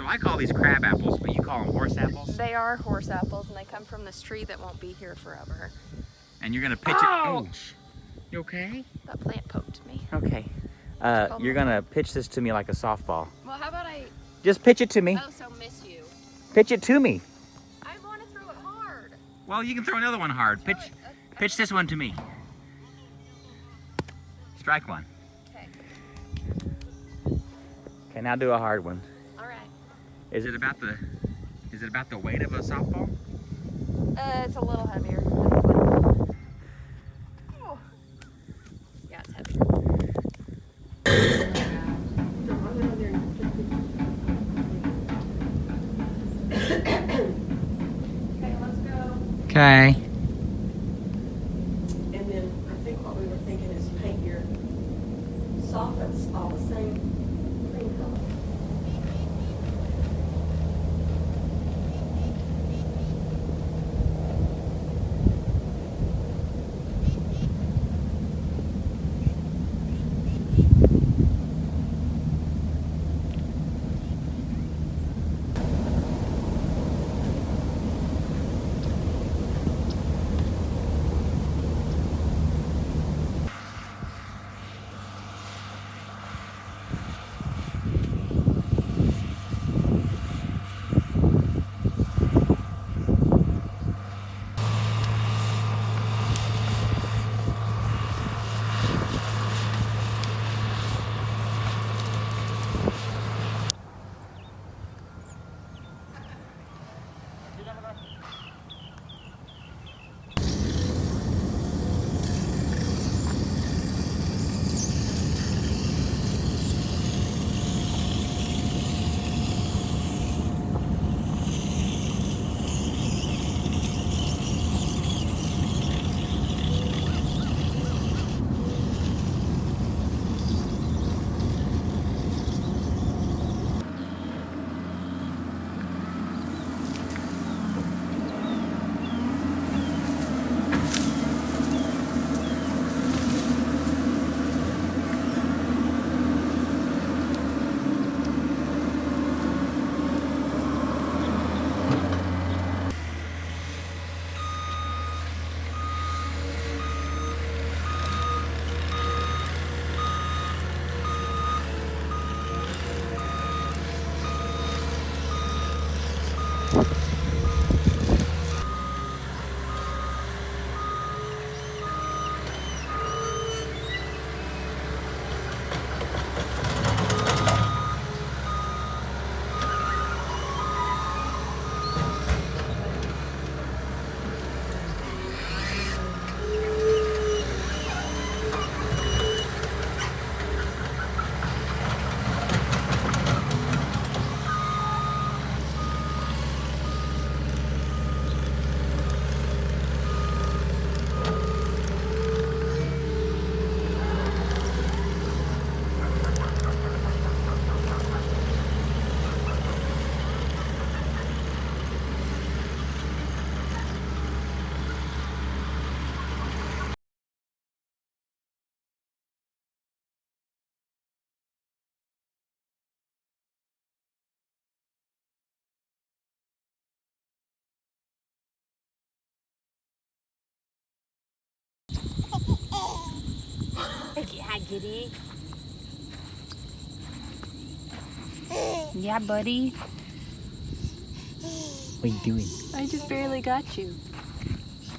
So I call these crab apples, but you call them horse apples? They are horse apples, and they come from this tree that won't be here forever. And you're gonna pitch it. Oh, you okay? That plant poked me. Okay. You're gonna pitch this to me like a softball. Well, how about I... Just pitch it to me. Oh, so miss you. Pitch it to me. I want to throw it hard. Well, you can throw another one hard. Pitch this one to me. Strike one. Okay. Okay, now do a hard one. All right. Is it about the weight of a softball? It's a little heavier. Oh. Yeah, it's heavier. Okay, let's go. Okay. And then I think what we were thinking is paint your soffits all the same cream color. Hi, Giddy. Yeah, buddy. What are you doing? I just barely got you.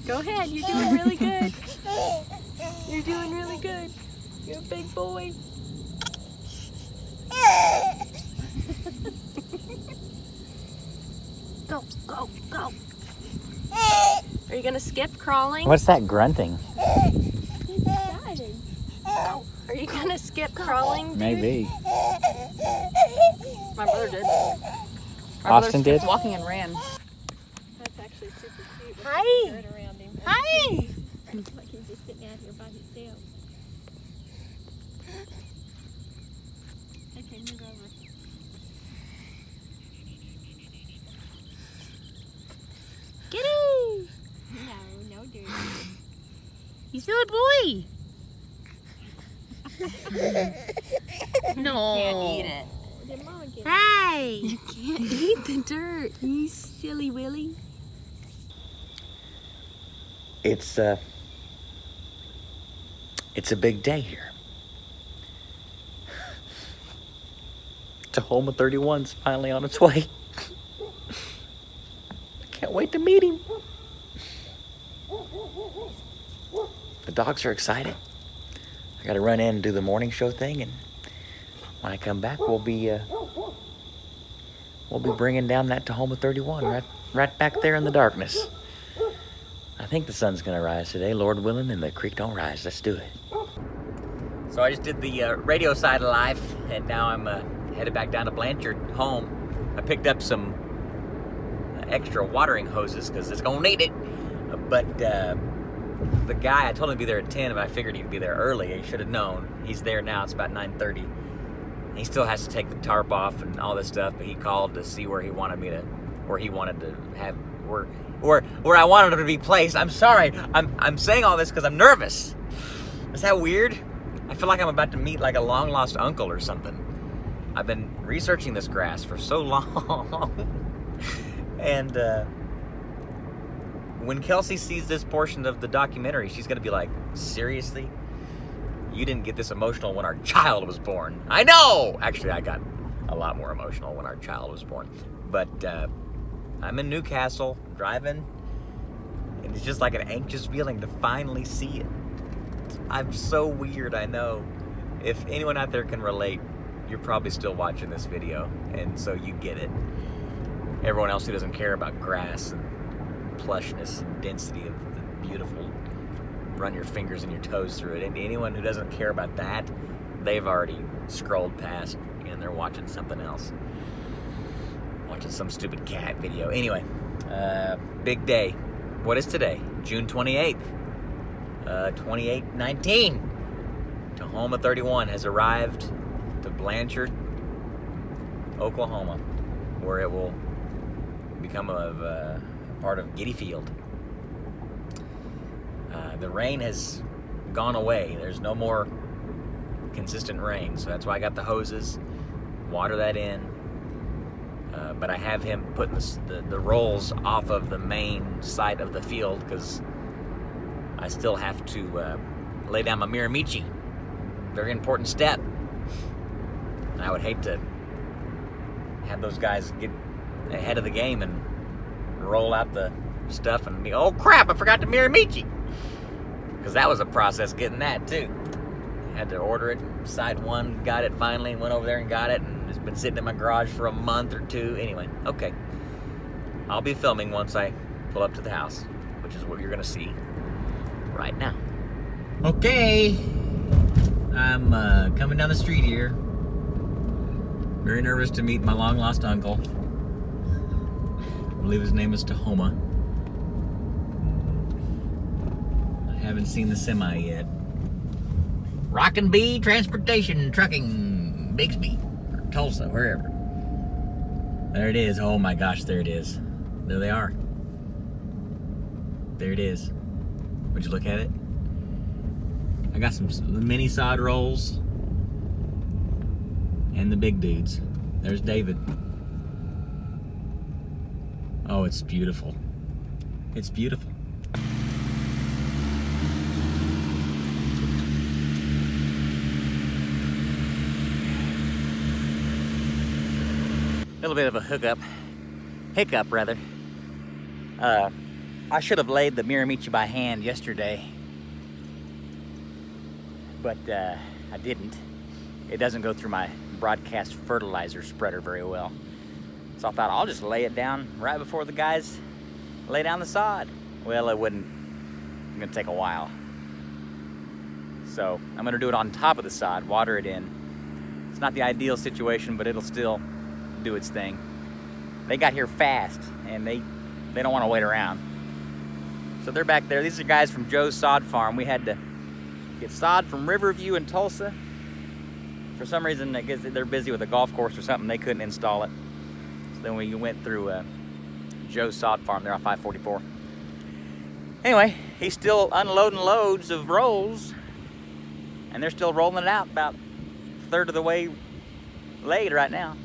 Go ahead, you're doing really good. You're doing really good. You're a big boy. Go, go, go. Are you gonna skip crawling? What's that grunting? Are you gonna skip crawling, dude? Maybe. My brother did. Austin did? Walking and ran. That's actually super cute. Hi. Dirt around him. Hi. Like he's just sitting out here by himself. Okay, move over. Giddy. No, dude. He's a good boy. No. Can't eat it. Then Mama get Hey! You can't eat the dirt, you silly Willy. It's a big day here. Tahoma 31's finally on its way. I can't wait to meet him. The dogs are excited. I gotta run in and do the morning show thing, and when I come back, we'll be bringing down that Tahoma 31 right back there in the darkness. I think the sun's gonna rise today, Lord willing, and the creek don't rise. Let's do it. So I just did the radio side of life, and now I'm headed back down to Blanchard home. I picked up some extra watering hoses because it's gonna need it. But the guy, I told him to be there at 10, but I figured he'd be there early. He should have known. He's there now. It's about 9:30. He still has to take the tarp off and all this stuff, but he called to see where he wanted to have where I wanted him to be placed. I'm sorry. I'm saying all this because I'm nervous. Is that weird? I feel like I'm about to meet like a long lost uncle or something. I've been researching this grass for so long. And when Kelsey sees this portion of the documentary, she's gonna be like, seriously? You didn't get this emotional when our child was born. I know! Actually, I got a lot more emotional when our child was born. But I'm in Newcastle, driving, and it's just like an anxious feeling to finally see it. I'm so weird, I know. If anyone out there can relate, you're probably still watching this video, and so you get it. Everyone else who doesn't care about grass and plushness and density of the beautiful, run your fingers and your toes through it. And anyone who doesn't care about that, they've already scrolled past and they're watching something else. Watching some stupid cat video. Anyway, big day. What is today? June 28th. 2819. Tahoma 31 has arrived to Blanchard, Oklahoma, where it will become a part of Giddy Field. The rain has gone away. There's no more consistent rain, so that's why I got the hoses, water that in. But I have him putting the rolls off of the main side of the field because I still have to lay down my Miramichi. Very important step. And I would hate to have those guys get ahead of the game and roll out the stuff and be, oh crap, I forgot the Miramichi. Because that was a process getting that too. Had to order it, side one, got it finally, went over there and got it, and it's been sitting in my garage for a month or two. Anyway, okay. I'll be filming once I pull up to the house, which is what you're gonna see right now. Okay, I'm coming down the street here. Very nervous to meet my long lost uncle. I believe his name is Tahoma. I haven't seen the semi yet. Rockin' Bee Transportation Trucking, Bixby, or Tulsa, wherever. There it is. Oh my gosh, there it is. There they are. There it is. Would you look at it? I got some mini sod rolls and the big dudes. There's David. Oh, it's beautiful. It's beautiful. A little bit of a hiccup rather. I should have laid the Miramichi by hand yesterday, but I didn't. It doesn't go through my broadcast fertilizer spreader very well. So I thought I'll just lay it down right before the guys lay down the sod. Well, it wouldn't. It's gonna take a while. So I'm gonna do it on top of the sod, water it in. It's not the ideal situation, but it'll still do its thing. They got here fast, and they don't want to wait around. So they're back there. These are guys from Joe's Sod Farm. We had to get sod from Riverview in Tulsa. For some reason, I guess they're busy with a golf course or something. They couldn't install it. So then we went through Joe's Sod Farm there on 544. Anyway, he's still unloading loads of rolls, and they're still rolling it out about a third of the way laid right now.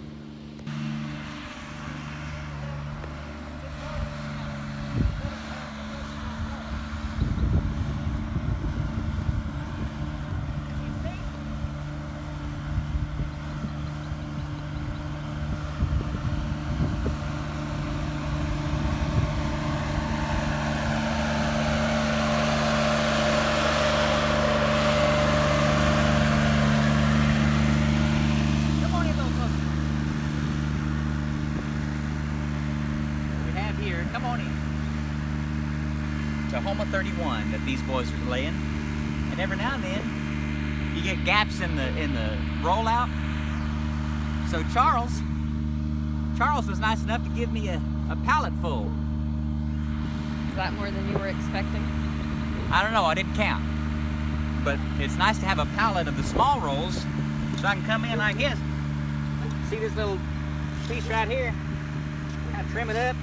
Come on in. Tahoma 31 that these boys are laying. And every now and then, you get gaps in the rollout. So Charles was nice enough to give me a pallet full. Is that more than you were expecting? I don't know, I didn't count. But it's nice to have a pallet of the small rolls so I can come in like this. See this little piece right here? Kind of trim it up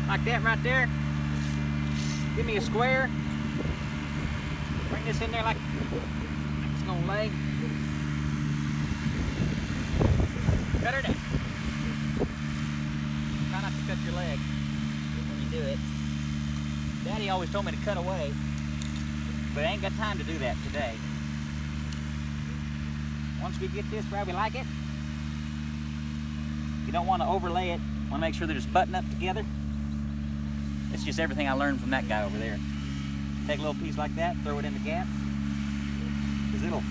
like that right there. Give me a square. Bring this in there like it's gonna lay. Cut her down. Try not to cut your leg when you do it. Daddy always told me to cut away, but I ain't got time to do that today. Once we get this where we like it, you don't want to overlay it. Want to make sure they're just buttoned up together. It's just everything I learned from that guy over there. Take a little piece like that, throw it in the gap, because it'll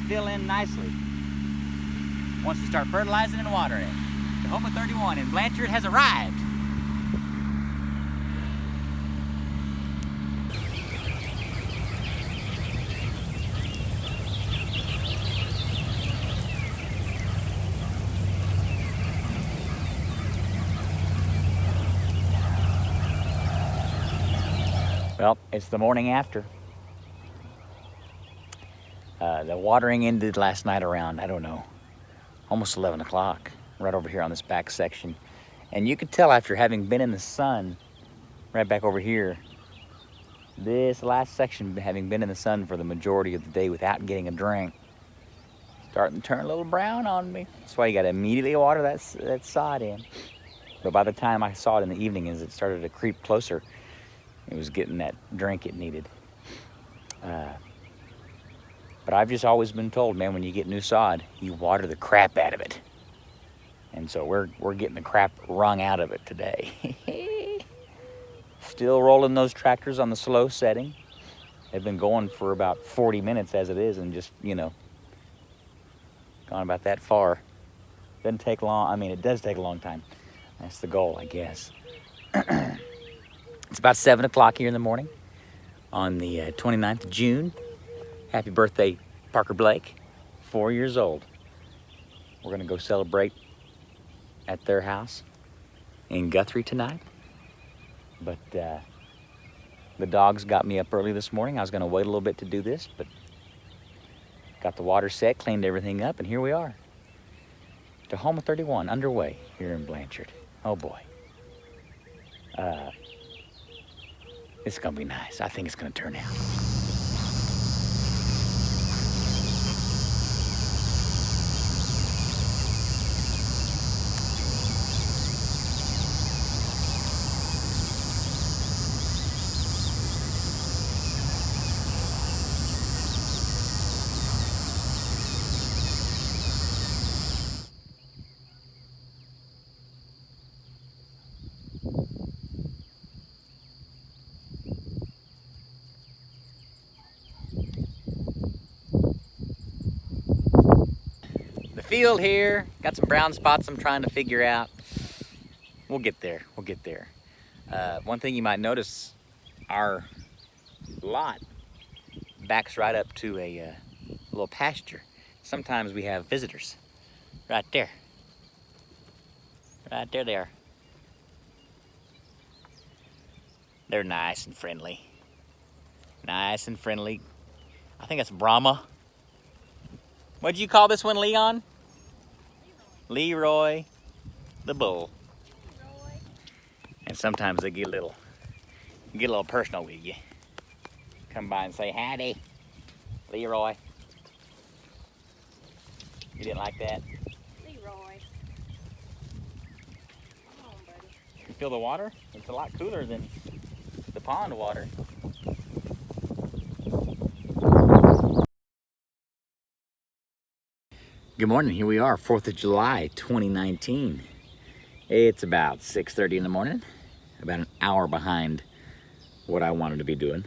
fill in nicely once you start fertilizing and watering it. Tahoma 31 in Blanchard has arrived. Well, it's the morning after. The watering ended last night around, I don't know, almost 11 o'clock, right over here on this back section. And you could tell after having been in the sun, right back over here, this last section, having been in the sun for the majority of the day without getting a drink, starting to turn a little brown on me. That's why you gotta immediately water that sod in. But by the time I saw it in the evening, as it started to creep closer, it was getting that drink it needed. But I've just always been told, man, when you get new sod, you water the crap out of it. And so we're getting the crap wrung out of it today. Still rolling those tractors on the slow setting. They've been going for about 40 minutes as it is, and just, you know, gone about that far. Doesn't take long. I mean, it does take a long time. That's the goal, I guess. It's about 7 o'clock here in the morning on the 29th of June. Happy birthday, Parker Blake, 4 years old. We're gonna go celebrate at their house in Guthrie tonight. But the dogs got me up early this morning. I was gonna wait a little bit to do this, but got the water set, cleaned everything up, and here we are. Tahoma 31 underway here in Blanchard. Oh boy. It's gonna be nice. I think it's gonna turn out. Field here, got some brown spots I'm trying to figure out. We'll get there, we'll get there. One thing you might notice, our lot backs right up to a little pasture. Sometimes we have visitors. Right there. Right there they are. They're nice and friendly. Nice and friendly. I think that's Brahma. What'd you call this one, Leon? Leroy the bull. Leroy. And sometimes they get a little personal with you. Come by and say, howdy, Leroy. You didn't like that? Leroy. Come on, buddy. You feel the water? It's a lot cooler than the pond water. Good morning, here we are, 4th of July, 2019. It's about 6:30 in the morning, about an hour behind what I wanted to be doing.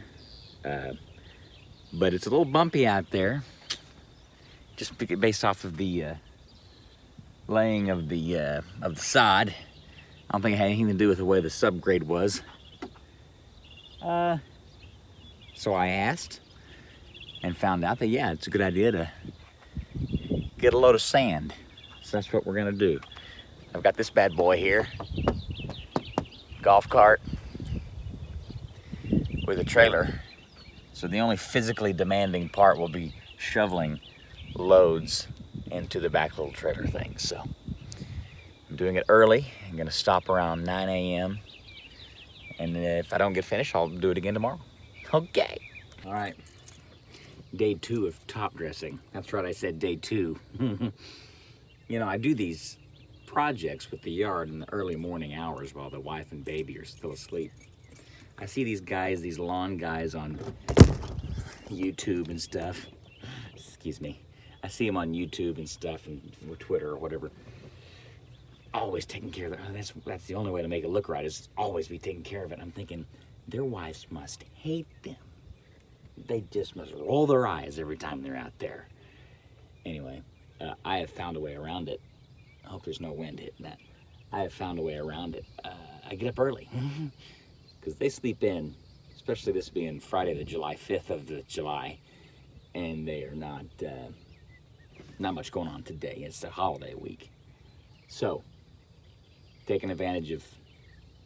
But it's a little bumpy out there, just based off of the laying of the sod. I don't think it had anything to do with the way the subgrade was. So I asked and found out that, yeah, it's a good idea to get a load of sand. So that's what we're gonna do. I've got this bad boy here, golf cart with a trailer. So the only physically demanding part will be shoveling loads into the back little trailer thing. So I'm doing it early. I'm gonna stop around 9 a.m. And if I don't get finished, I'll do it again tomorrow. Okay. All right. Day 2 of top dressing. That's right, I said day 2. You know, I do these projects with the yard in the early morning hours while the wife and baby are still asleep. I see these guys, these lawn guys on YouTube and stuff. Excuse me. I see them on YouTube and stuff and or Twitter or whatever. Always taking care of it. Oh, that's the only way to make it look right, is always be taking care of it. I'm thinking their wives must hate them. They just must roll their eyes every time they're out there. Anyway, I have found a way around it. I hope there's no wind hitting that. I have found a way around it. I get up early because they sleep in, especially this being Friday, the July 5th of the July, and they are not much going on today. It's a holiday week. So, taking advantage of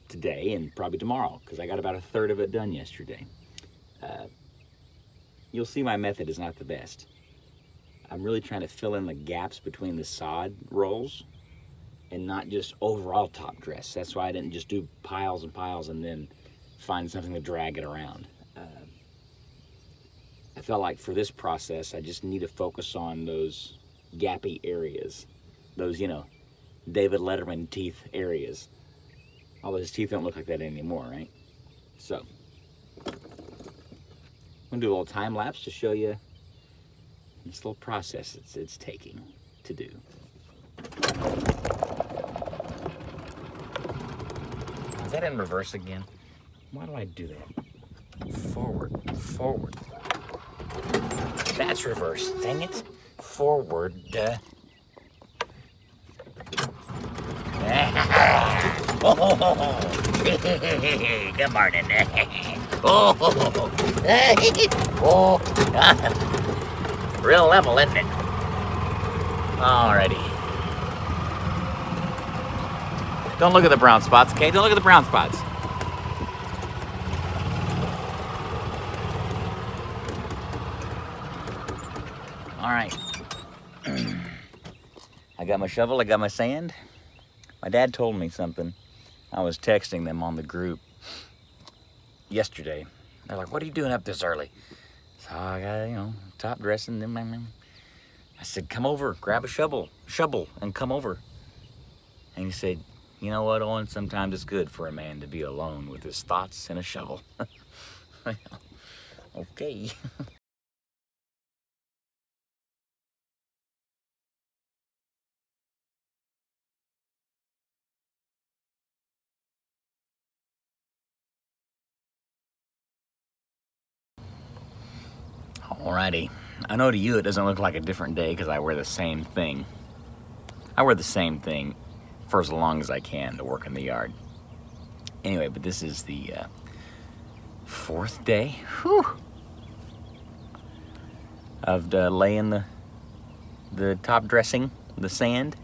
today and probably tomorrow, because I got about a third of it done yesterday. You'll see my method is not the best. I'm really trying to fill in the gaps between the sod rolls and not just overall top dress. That's why I didn't just do piles and piles and then find something to drag it around. I felt like for this process, I just need to focus on those gappy areas, those, you know, David Letterman teeth areas. Although his teeth don't look like that anymore, right? So, I'm gonna do a little time lapse to show you this little process it's taking to do. Is that in reverse again? Why do I do that? Forward, forward. That's reverse, dang it. Forward. Oh, good morning. Oh, real level, isn't it? Alrighty. Don't look at the brown spots, okay? Don't look at the brown spots. All right. I got my shovel, I got my sand. My dad told me something. I was texting them on the group yesterday. They're like, what are you doing up this early? So I got, you know, top dressing. I said, come over, grab a shovel, and come over. And he said, you know what, Owen, sometimes it's good for a man to be alone with his thoughts and a shovel. Okay. Alrighty. I know to you it doesn't look like a different day because I wear the same thing. I wear the same thing for as long as I can to work in the yard. Anyway, but this is the 4th day of laying the top dressing, the sand.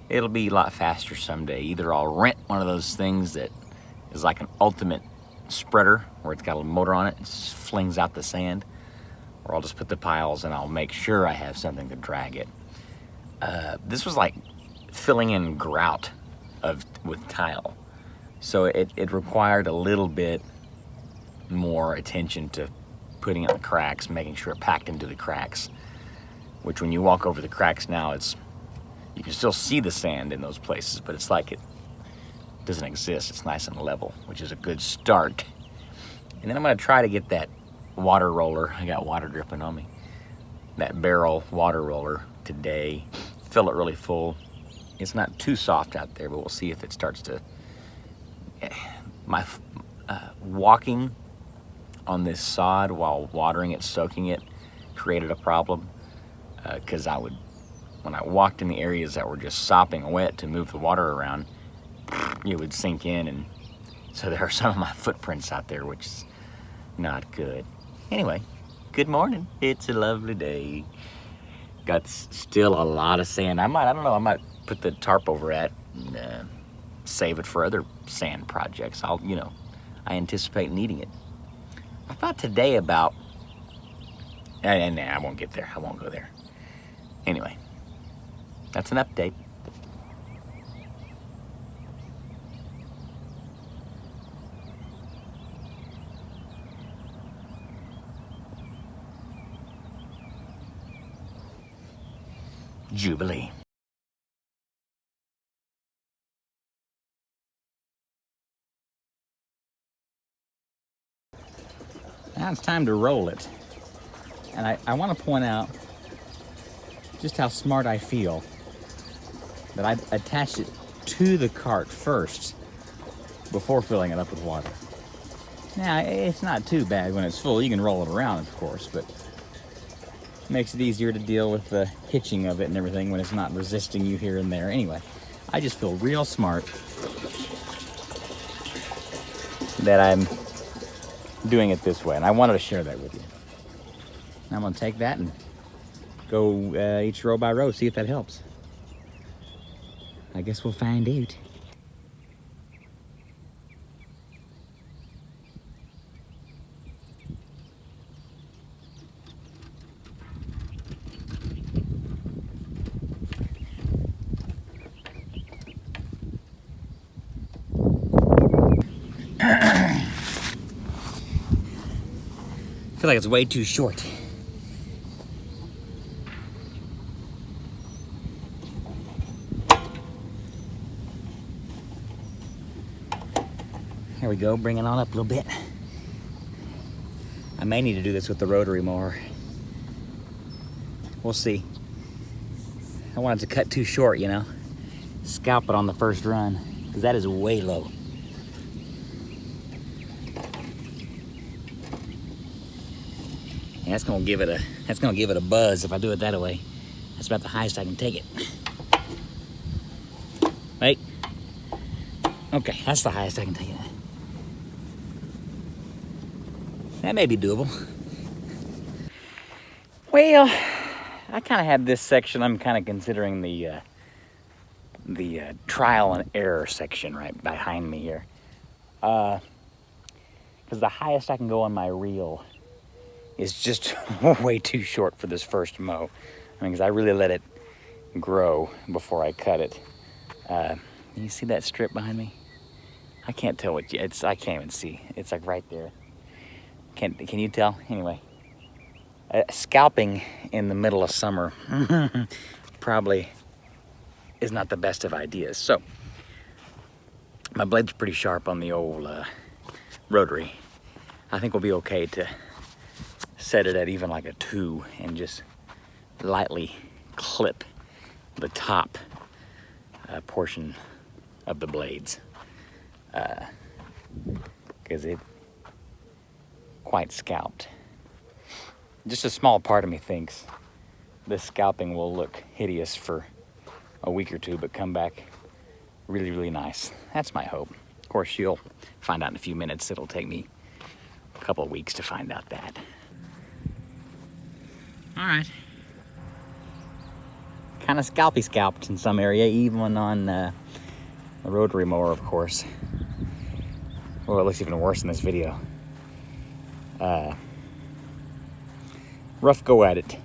It'll be a lot faster someday. Either I'll rent one of those things that is like an ultimate spreader where it's got a motor on it and flings out the sand, or I'll just put the piles and I'll make sure I have something to drag it. This was like filling in grout with tile. So it required a little bit more attention to putting in the cracks, making sure it packed into the cracks, which when you walk over the cracks now, you can still see the sand in those places, but it's like it doesn't exist. It's nice and level, which is a good start. And then I'm gonna try to get that water roller. I got water dripping on me. That barrel water roller today. Fill it really full. It's not too soft out there, but we'll see if it starts to... My walking on this sod while watering it, soaking it, created a problem. Because when I walked in the areas that were just sopping wet to move the water around, it would sink in, and so there are some of my footprints out there, which is not good. Anyway, good morning. It's a lovely day. Got still a lot of sand. I don't know, I might put the tarp over it and save it for other sand projects. I anticipate needing it. I thought today about, nah, I won't get there. I won't go there. Anyway, that's an update. Jubilee. Now it's time to roll it. And I want to point out just how smart I feel that I attached it to the cart first before filling it up with water. Now, it's not too bad when it's full. You can roll it around, of course, but it makes it easier to deal with the hitching of it and everything when it's not resisting you here and there. Anyway, I just feel real smart that I'm doing it this way, and I wanted to share that with you. I'm gonna take that and go each row by row, see if that helps. I guess we'll find out. I feel like it's way too short. There we go, bring it on up a little bit. I may need to do this with the rotary mower. We'll see. I want it to cut too short, you know. Scalp it on the first run, because that is way low. And that's gonna give it a buzz if I do it that way. That's about the highest I can take it. Wait. Okay, that's the highest I can take it. That may be doable. Well, I kind of have this section. I'm kind of considering the trial and error section right behind me here. Because the highest I can go on my reel is just way too short for this first mow. I mean, because I really let it grow before I cut it. You see that strip behind me? I can't tell what it's. I can't even see. It's like right there. Can you tell? Anyway, scalping in the middle of summer probably is not the best of ideas. So my blade's pretty sharp on the old rotary. I think we'll be okay to set it at even like a 2 and just lightly clip the top portion of the blades, because it quite scalped. Just a small part of me thinks this scalping will look hideous for a week or two, but come back really, really nice. That's my hope. Of course, you'll find out in a few minutes. It'll take me a couple of weeks to find out that. All right. Kind of scalped in some area, even on the rotary mower, of course. Well, it looks even worse in this video. Rough go at it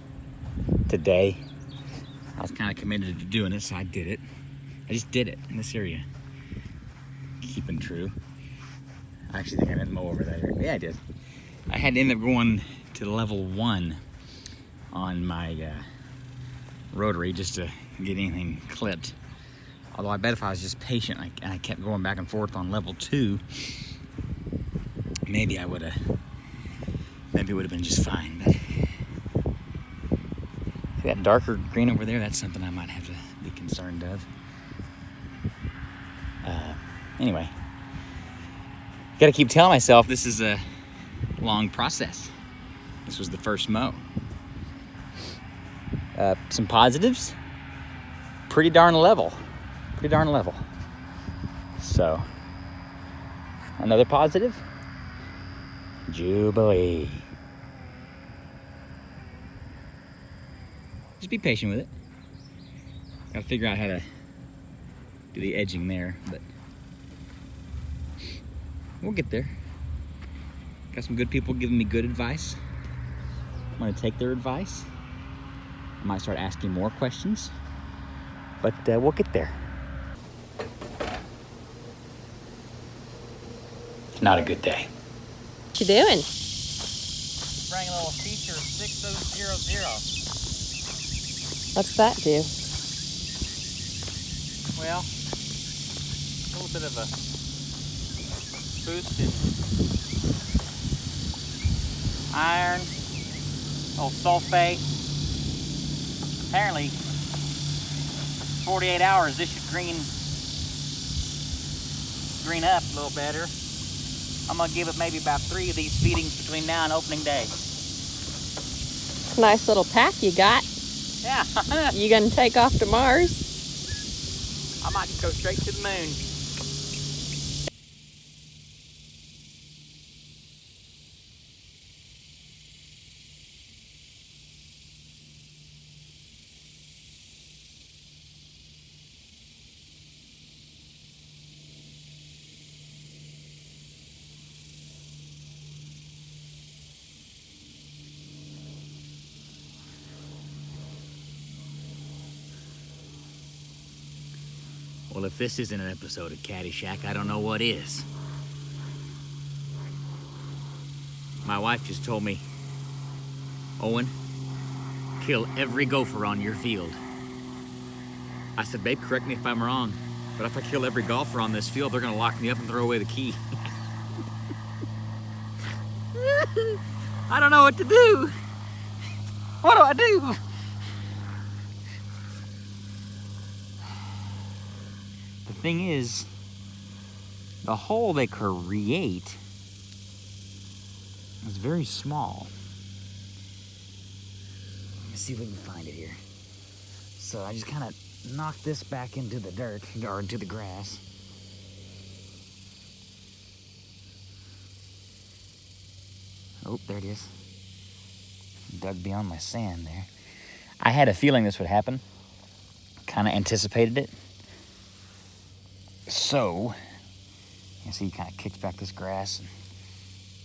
today. I was kind of committed to doing it, so I did it. I just did it in this area. Keeping true. I actually think I didn't mow over that area. Yeah, I did. I had to end up going to level 1 on my rotary just to get anything clipped. Although I bet if I was just patient and I kept going back and forth on level 2, maybe it would have been just fine. But see that darker green over there? That's something I might have to be concerned of. Anyway, gotta keep telling myself this is a long process. This was the first mow. Some positives, pretty darn level. So, another positive. Jubilee. Just be patient with it. Gotta figure out how to do the edging there, but we'll get there. Got some good people giving me good advice. I'm gonna take their advice. I might start asking more questions, but we'll get there. Not a good day. What you doing? Spraying a little feature 6000. What's that do? Well, a little bit of a boost in iron, old sulfate. Apparently, 48 hours, this should green up a little better. I'm gonna give it maybe about 3 of these feedings between now and opening day. Nice little pack you got. Yeah. You gonna take off to Mars? I might go straight to the moon. Well, if this isn't an episode of Caddyshack, I don't know what is. My wife just told me, Owen, kill every gopher on your field. I said, babe, correct me if I'm wrong, but if I kill every golfer on this field, they're gonna lock me up and throw away the key. I don't know what to do. What do I do? The thing is, the hole they create is very small. Let me see if we can find it here. So I just kind of knock this back into the dirt, or into the grass. Oh, there it is. Dug beyond my sand there. I had a feeling this would happen. Kind of anticipated it. So, you see, he kind of kicked back this grass and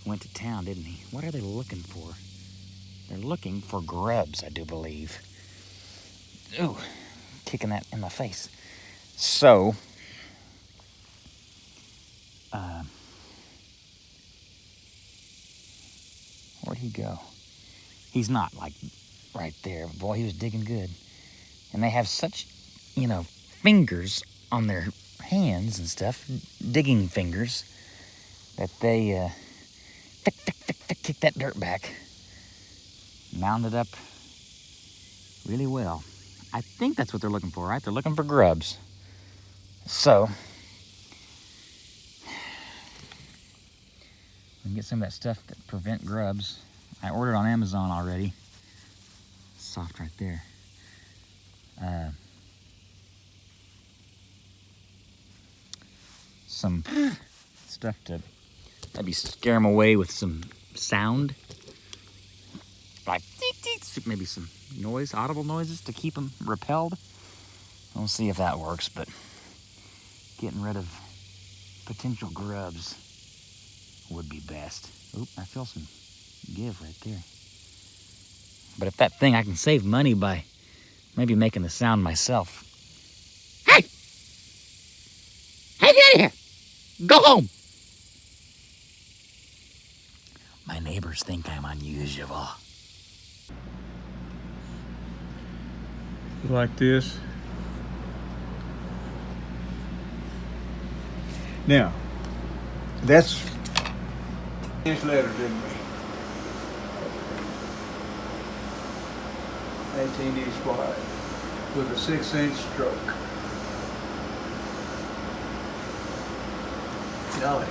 went to town, didn't he? What are they looking for? They're looking for grubs, I do believe. Ooh, kicking that in my face. So, where'd he go? He's not, like, right there. Boy, he was digging good. And they have such, fingers on their hands and stuff, digging fingers, that they kick that dirt back, mound it up really well. I think that's what they're looking for, right? They're looking for grubs. So, we can get some of that stuff that prevent grubs. I ordered on Amazon already. Soft right there. Some stuff to maybe scare them away with some sound, like maybe some noise, audible noises to keep them repelled. We'll see if that works, but getting rid of potential grubs would be best. Oop, I feel some give right there. But if that thing, I can save money by maybe making the sound myself. Hey! Hey, get out of here! Go home! My neighbors think I'm unusual. Like this. Now, that's this letter, didn't we? 18-inch wide with a 6-inch stroke. Golly,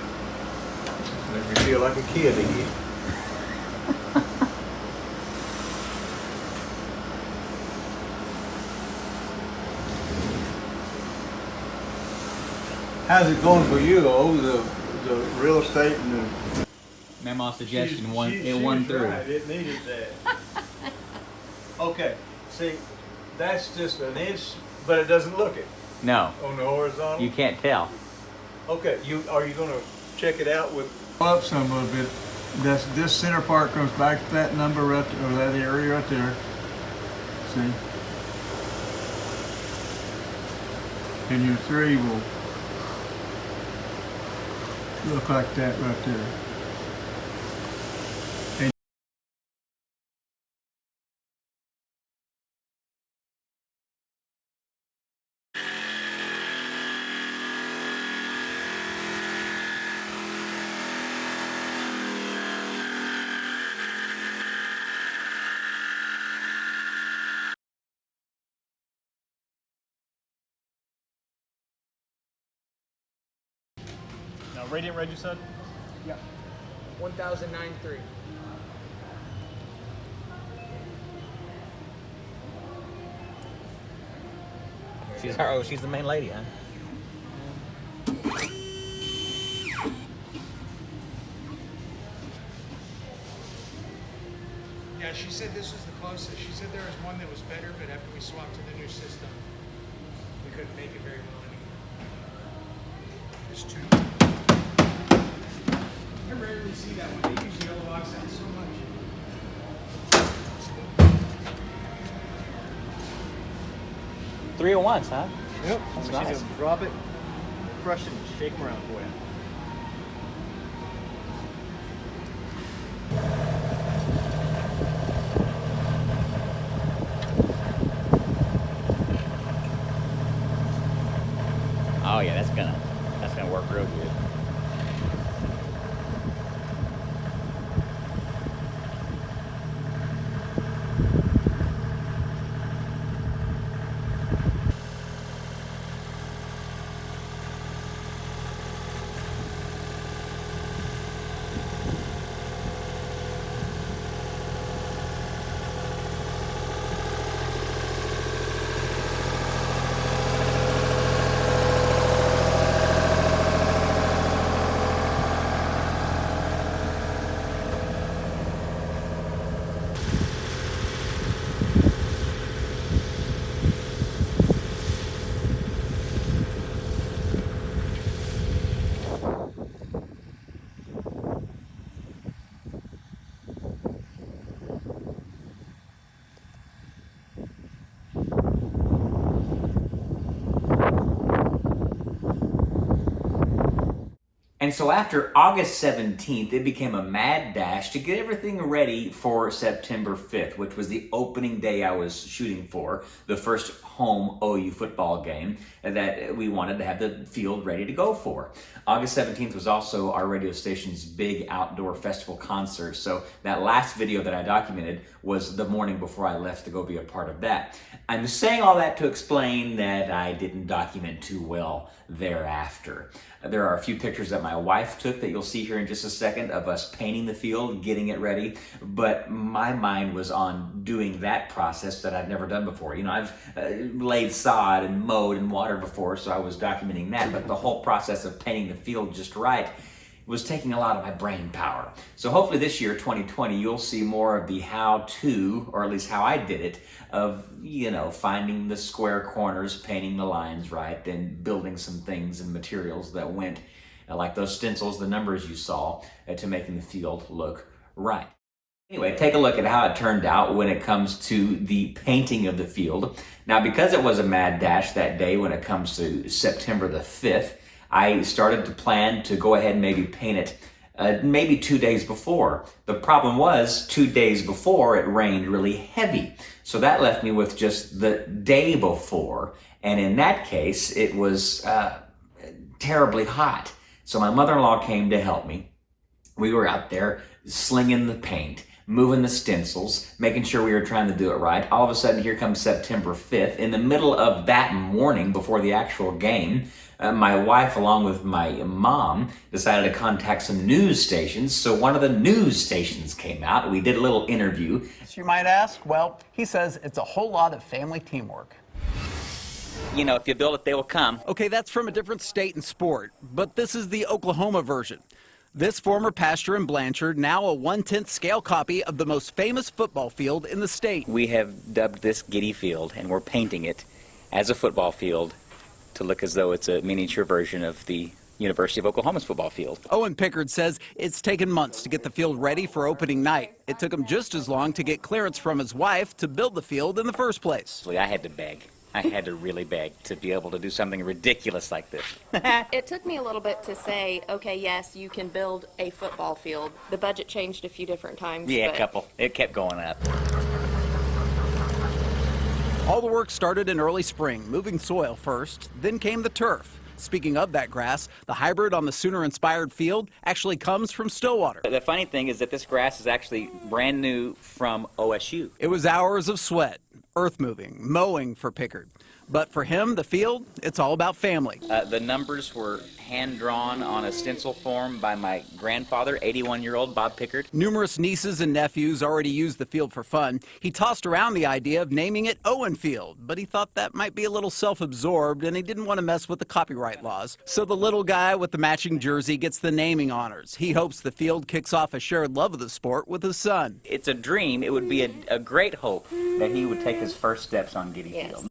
make me feel like a kid again. How's it going for you, though? The real estate and the... Mama's suggestion She won was through. right. It needed that. Okay, see, that's just an inch, but it doesn't look it No, on the horizontal. you can't tell. Okay, are you gonna check it out with up some of it? This center part comes back to that number right there, or that area right there. See? And your 3 will look like that right there. Now, Radiant Red, you said? Yeah. 1093. She's the main lady, huh? Yeah, she said this was the closest. She said there was one that was better, but after we swapped to the new system, we couldn't make it very well anymore. There's 2. I rarely see that one. They use yellow oxide so much. Three at once, huh? Yep. That's She's nice. gonna drop it, crush it, and shake them around for you. Oh yeah, that's gonna work real good. And so after August 17th, it became a mad dash to get everything ready for September 5th, which was the opening day I was shooting for, the first home OU football game that we wanted to have the field ready to go for. August 17th was also our radio station's big outdoor festival concert, so that last video that I documented was the morning before I left to go be a part of that. I'm saying all that to explain that I didn't document too well thereafter. There are a few pictures that my wife took that you'll see here in just a second of us painting the field, getting it ready, but my mind was on doing that process that I've never done before. You know, I've laid sod and mowed and watered before, so I was documenting that, but the whole process of painting the field just right was taking a lot of my brain power. So hopefully this year, 2020, you'll see more of the how-to, or at least how I did it, of, you know, finding the square corners, painting the lines right, and building some things and materials that went, like those stencils, the numbers you saw, to making the field look right. Anyway, take a look at how it turned out when it comes to the painting of the field. Now, because it was a mad dash that day when it comes to September the 5th, I started to plan to go ahead and maybe paint it maybe 2 days before. The problem was 2 days before it rained really heavy. So that left me with just the day before. And in that case, it was terribly hot. So my mother-in-law came to help me. We were out there slinging the paint, moving the stencils, making sure we were trying to do it right. All of a sudden, here comes September 5th. In the middle of that morning before the actual game, my wife, along with my mom, decided to contact some news stations. So one of the news stations came out. We did a little interview. You might ask, well, he says it's a whole lot of family teamwork. You know, if you build it, they will come. Okay, that's from a different state and sport, but this is the Oklahoma version. This former pasture in Blanchard, now a 1/10 scale copy of the most famous football field in the state. We have dubbed this Giddy Field, and we're painting it as a football field to look as though it's a miniature version of the University of Oklahoma's football field. Owen Pickard says it's taken months to get the field ready for opening night. It took him just as long to get clearance from his wife to build the field in the first place. I had to beg. I had to really beg to be able to do something ridiculous like this. It took me a little bit to say, okay, yes, you can build a football field. The budget changed a few different times. Yeah, but a couple. It kept going up. All the work started in early spring, moving soil first, then came the turf. Speaking of that grass, the hybrid on the Sooner-inspired field actually comes from Stillwater. The funny thing is that this grass is actually brand new from OSU. It was hours of sweat, earth moving, mowing for Pickard. But for him, the field, it's all about family. The numbers were hand-drawn on a stencil form by my grandfather, 81-year-old Bob Pickard. Numerous nieces and nephews already used the field for fun. He tossed around the idea of naming it Owen Field, but he thought that might be a little self-absorbed and he didn't want to mess with the copyright laws. So the little guy with the matching jersey gets the naming honors. He hopes the field kicks off a shared love of the sport with his son. It's a dream. It would be a great hope that he would take his first steps on Giddy Field.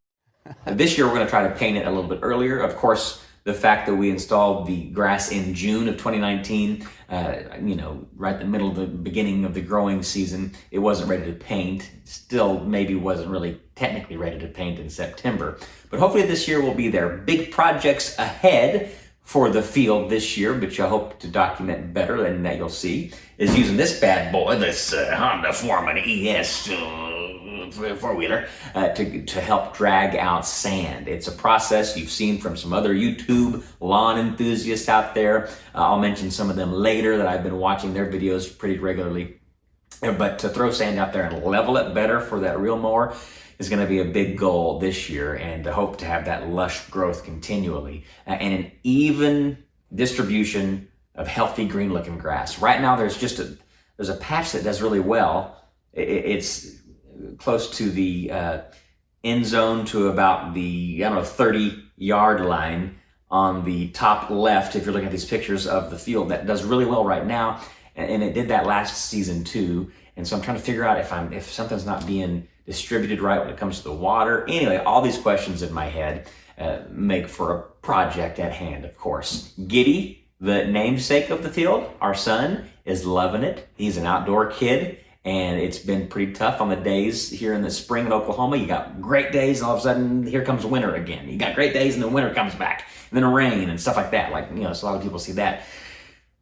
This year we're going to try to paint it a little bit earlier. Of course, the fact that we installed the grass in June of 2019, right in the middle of the beginning of the growing season, it wasn't ready to paint. Still maybe wasn't really technically ready to paint in September. But hopefully this year we'll be there. Big projects ahead for the field this year, which I hope to document better than that you'll see, is using this bad boy, this Honda Foreman ES four-wheeler, to help drag out sand. It's a process you've seen from some other YouTube lawn enthusiasts out there. I'll mention some of them later that I've been watching their videos pretty regularly. But to throw sand out there and level it better for that reel mower is going to be a big goal this year, and to hope to have that lush growth continually and an even distribution of healthy green looking grass. Right now there's a patch that does really well. It's close to the end zone to about the 30-yard line on the top left if you're looking at these pictures of the field. That does really well right now, and it did that last season too. And so I'm trying to figure out if something's not being distributed right when it comes to the water. Anyway, all these questions in my head make for a project at hand, of course. Giddy, the namesake of the field, our son, is loving it. He's an outdoor kid, and it's been pretty tough on the days here in the spring in Oklahoma. You got great days, and all of a sudden, here comes winter again. You got great days, and then winter comes back, and then rain and stuff like that. So a lot of people see that.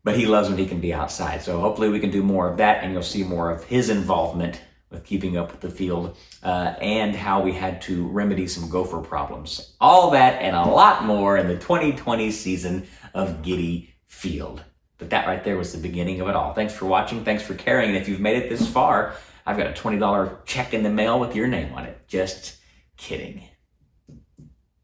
But he loves when he can be outside. So hopefully we can do more of that, and you'll see more of his involvement with keeping up with the field and how we had to remedy some gopher problems. All that and a lot more in the 2020 season of Giddy Field. But that right there was the beginning of it all. Thanks for watching. Thanks for caring. And if you've made it this far, I've got a $20 check in the mail with your name on it. Just kidding.